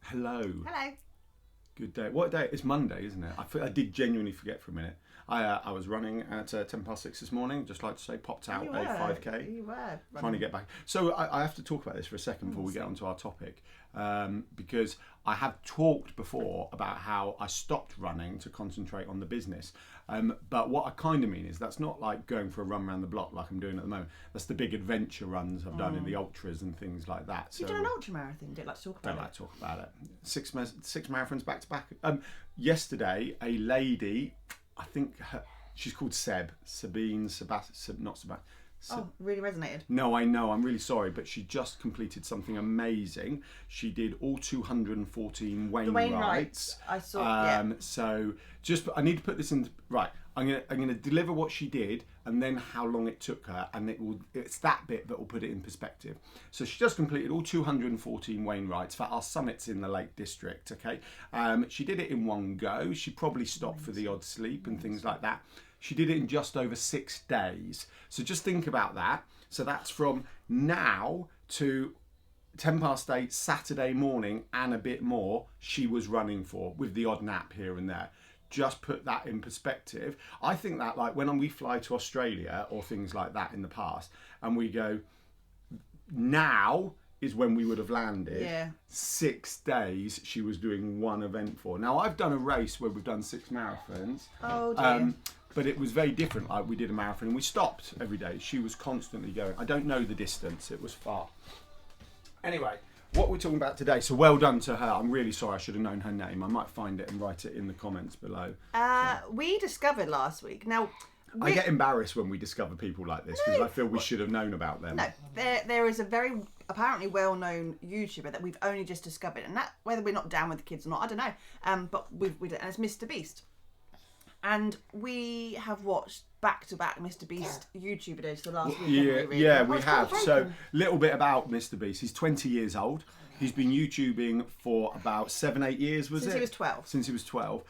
Hello. Hello. Good day. What day? It's Monday, isn't it? I did genuinely forget for a minute. I was running at 6:10 this morning. Just like to say, popped out a 5k. You were Trying to get back. So I have to talk about this for a second before we get onto our topic, because I have talked before about how I stopped running to concentrate on the business. But what I kind of mean is that's not like going for a run around the block like I'm doing at the moment. That's the big adventure runs I've done in the ultras and things like that. You've done an ultra marathon. Don't like to talk about Don't like to talk about it. Six marathons back to back. Yesterday, a lady, I think she's called Sabine, not Sebastian. Oh, really resonated. No, I know. I'm really sorry, but she just completed something amazing. She did all 214 Wainwrights. I saw. Yeah. So I need to put this in right. I'm gonna deliver what she did and then how long it took her, and it's that bit that will put it in perspective. So she just completed all 214 Wainwrights for our summits in the Lake District. Okay, she did it in one go. She probably stopped for the odd sleep and things like that. She did it in just over 6 days. So just think about that. So that's from now to 8:10 Saturday morning and a bit more she was running for, with the odd nap here and there. Just put that in perspective. I think that, like, when we fly to Australia or things like that in the past and we go, now is when we would have landed. Yeah. 6 days she was doing one event for. Now I've done a race where we've done 6 marathons. Oh dear. But it was very different. Like, we did a marathon and we stopped every day. She was constantly going. I don't know the distance. It was far. Anyway, what we're talking about today. So well done to her. I'm really sorry. I should have known her name. I might find it and write it in the comments below. We discovered last week. Now, I get embarrassed when we discover people like this because I feel we should have known about them. No, there is a very apparently well-known YouTuber that we've only just discovered, and that, whether we're not down with the kids or not, I don't know. But we and it's Mr. Beast. And we have watched back-to-back Mr. Beast YouTube videos for the last week. Yeah, we have. So, little bit about Mr. Beast. He's 20 years old. He's been YouTubing for about 7-8 years, Since he was 12. Since he was 12.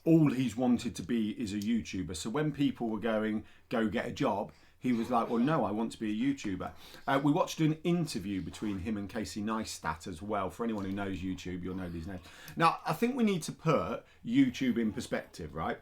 All he's wanted to be is a YouTuber. So when people were going, go get a job, he was like, well, no, I want to be a YouTuber. We watched an interview between him and Casey Neistat as well. For anyone who knows YouTube, you'll know these names. Now, I think we need to put YouTube in perspective, right?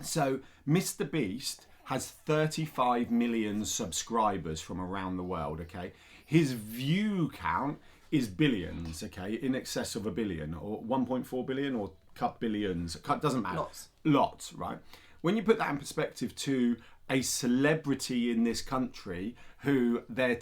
So Mr. Beast has 35 million subscribers from around the world, okay? His view count is billions, okay? In excess of 1 billion, or 1.4 billion, or billions. Doesn't matter. Lots, right? When you put that in perspective to a celebrity in this country who their one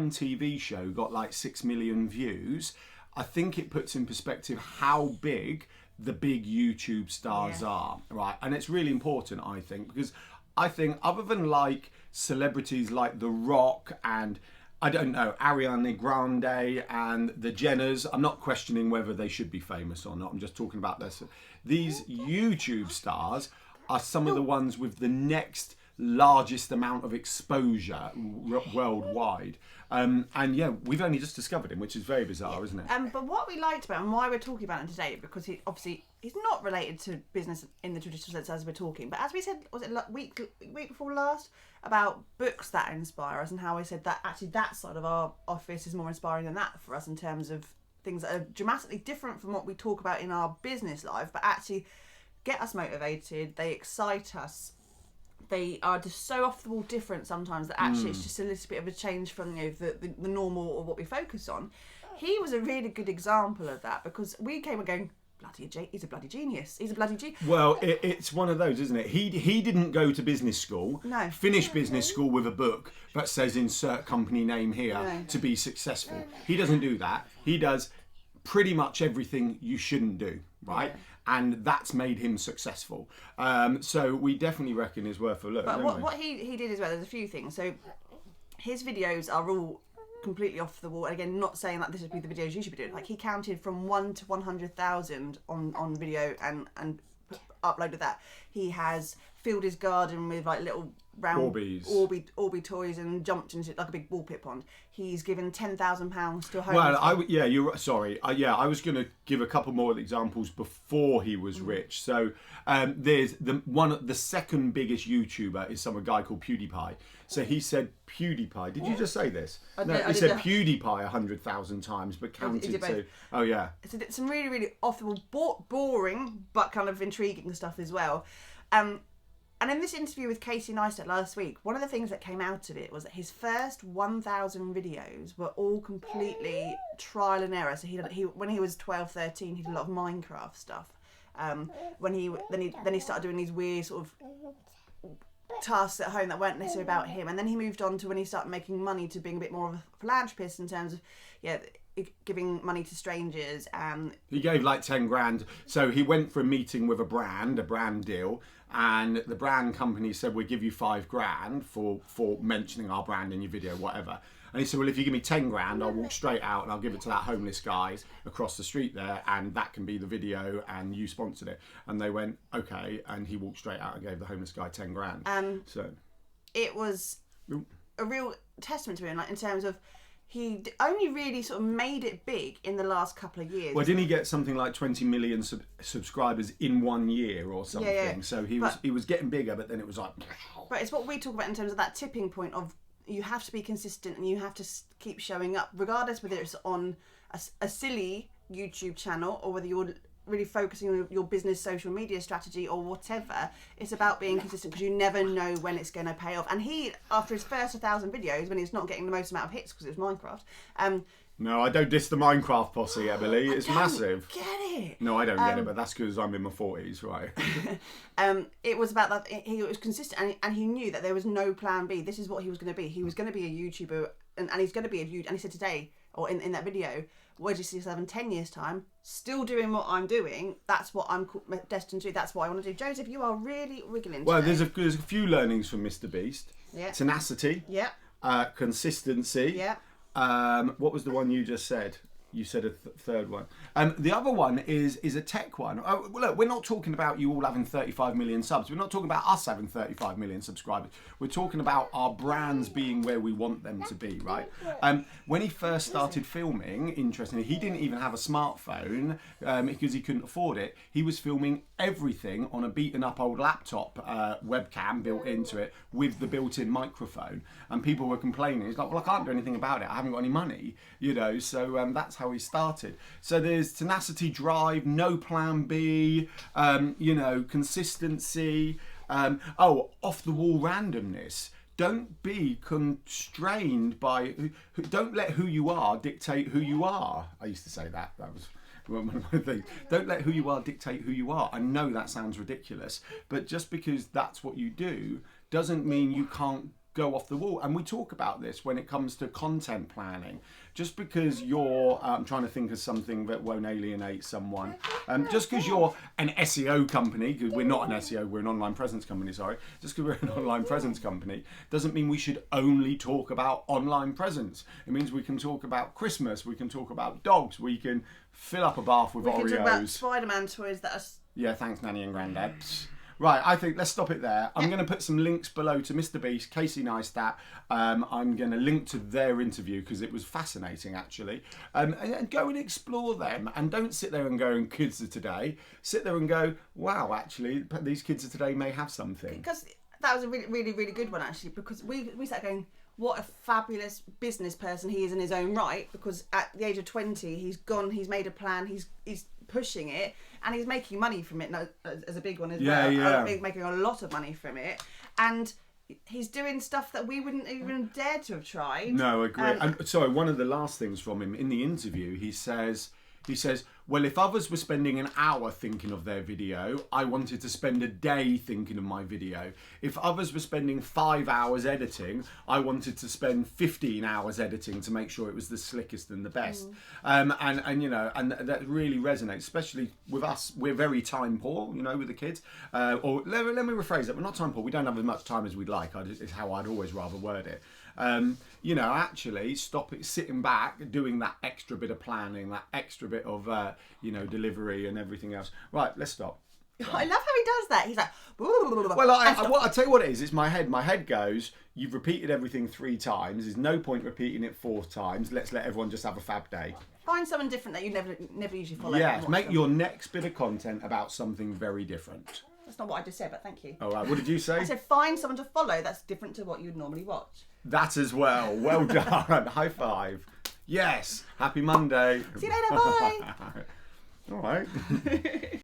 TV show got like 6 million views, I think it puts in perspective how big the big YouTube stars are, right? And it's really important, I think, because I think other than like celebrities like The Rock and, I don't know, Ariana Grande and the Jenners, I'm not questioning whether they should be famous or not. I'm just talking about this. These YouTube stars are some of the ones with the next largest amount of exposure worldwide. And yeah, we've only just discovered him, which is very bizarre, isn't it? But what we liked about him and why we're talking about him today, because he's not related to business in the traditional sense as we're talking, but as we said, was it week before last, about books that inspire us, and how we said that actually that side of our office is more inspiring than that for us in terms of things that are dramatically different from what we talk about in our business life, but actually get us motivated, they excite us. They are just so off the wall different sometimes that actually it's just a little bit of a change from the normal or what we focus on. He was a really good example of that, because we came and going, he's a bloody genius. He's a bloody genius. Well, it's one of those, isn't it? He didn't go to business school, finish business school with a book that says insert company name here to be successful. He doesn't do that. He does pretty much everything you shouldn't do, right? Yeah. And that's made him successful. So we definitely reckon is worth a look. But what he did as well, there's a few things. So his videos are all completely off the wall. And again, not saying that this would be the videos you should be doing. Like, he counted from 1 to 100,000 on video and uploaded that. He has filled his garden with like little round Orbeez. Orby toys and jumped into it like a big ball pit pond. He's given £10,000 to a homeless. Well, you're sorry. I was going to give a couple more examples before he was rich. So there's the second biggest YouTuber is a guy called PewDiePie. So he said PewDiePie. Did you just say this? He said PewDiePie 100,000 times, but counted to. Oh yeah. So some really, really off-the-wall, boring, but kind of intriguing stuff as well. And in this interview with Casey Neistat last week, one of the things that came out of it was that his first 1,000 videos were all completely trial and error. So when he was 12, 13, he did a lot of Minecraft stuff. Then he started doing these weird sort of tasks at home that weren't necessarily about him. And then he moved on to when he started making money to being a bit more of a philanthropist in terms of giving money to strangers. He gave like 10 grand. So he went for a meeting with a brand deal, and the brand company said, we'll give you 5 grand for mentioning our brand in your video, whatever. And he said, well, if you give me 10 grand, I'll walk straight out and I'll give it to that homeless guy across the street there, and that can be the video, and you sponsored it. And they went, okay. And he walked straight out and gave the homeless guy 10 grand. So it was a real testament to him, like in terms of he only really sort of made it big in the last couple of years. Well, didn't he get something like 20 million subscribers in 1 year or something? Yeah. So he was getting bigger, but then it was like... But it's what we talk about in terms of that tipping point of you have to be consistent and you have to keep showing up, regardless whether it's on a silly YouTube channel or whether you're really focusing on your business social media strategy or whatever. It's about being consistent, because you never know when it's going to pay off. And he, after his first 1,000 videos, when he's not getting the most amount of hits because it was Minecraft, no, I don't diss the Minecraft posse, Emily. It's massive. Get it? No, I don't get it, but that's because I'm in my 40s, right? It was about that. He was consistent, and he knew that there was no plan B. This is what he was going to be. He was going to be a YouTuber, and he's going to be a YouTuber. And he said today, or in that video, where do you see yourself in 10 years' time? Still doing what I'm doing. That's what I'm destined to do. That's what I want to do. Joseph, you are really wiggling. Well, today. there's a few learnings from Mr. Beast. Yeah. Tenacity. Yeah. Consistency. Yeah. What was the one you just said? You said a third one. The other one is a tech one. Oh, well, look, we're not talking about you all having 35 million subs. We're not talking about us having 35 million subscribers. We're talking about our brands being where we want them to be, right? When he first started filming, interestingly, he didn't even have a smartphone because he couldn't afford it. He was filming everything on a beaten up old laptop webcam built into it with the built-in microphone. And people were complaining. He's like, well, I can't do anything about it. I haven't got any money, so that's how he started. So there's tenacity, drive, no plan B, consistency, off the wall randomness. Don't be constrained by, don't let who you are dictate who you are. I used to say that was one of my things. Don't let who you are dictate who you are. I know that sounds ridiculous, but just because that's what you do doesn't mean you can't go off the wall. And we talk about this when it comes to content planning. Just because you're, I'm trying to think of something that won't alienate someone. Just because you're an SEO company, because we're not an SEO, we're an online presence company, sorry. Just because we're an online presence company doesn't mean we should only talk about online presence. It means we can talk about Christmas, we can talk about dogs, we can fill up a bath with Oreos. We can talk about Spider-Man toys that are... Yeah, thanks, Nanny and Grandad. Right, I think let's stop it there. I'm going to put some links below to Mr. Beast, Casey Neistat. I'm going to link to their interview because it was fascinating, actually. And go and explore them. And don't sit there and go, kids of today. Sit there and go, wow, actually, these kids of today may have something. Because that was a really, really, really good one, actually, because we started going, what a fabulous business person he is in his own right, because at the age of 20, he's made a plan, he's pushing it, and he's making money from it, as a big one as well. Yeah. Making a lot of money from it, and he's doing stuff that we wouldn't even dare to have tried. No, I agree. And sorry, one of the last things from him in the interview, he says, well, if others were spending an hour thinking of their video, I wanted to spend a day thinking of my video. If others were spending 5 hours editing, I wanted to spend 15 hours editing to make sure it was the slickest and the best. And that really resonates, especially with us. We're very time poor, with the kids. Or let me rephrase it. We're not time poor. We don't have as much time as we'd like. Is how I'd always rather word it. Actually stop it, sitting back, doing that extra bit of planning, that extra bit of, delivery and everything else. Right, let's stop. I love how he does that. He's like, Well, I tell you what it is. It's my head. My head goes, you've repeated everything 3 times. There's no point repeating it 4 times. Let's let everyone just have a fab day. Find someone different that you never usually follow. Yes, make your next bit of content about something very different. That's not what I just said, but thank you. All right, what did you say? I said find someone to follow that's different to what you'd normally watch. That as well. Well done. High five. Yes. Happy Monday. See you later. Bye. All right.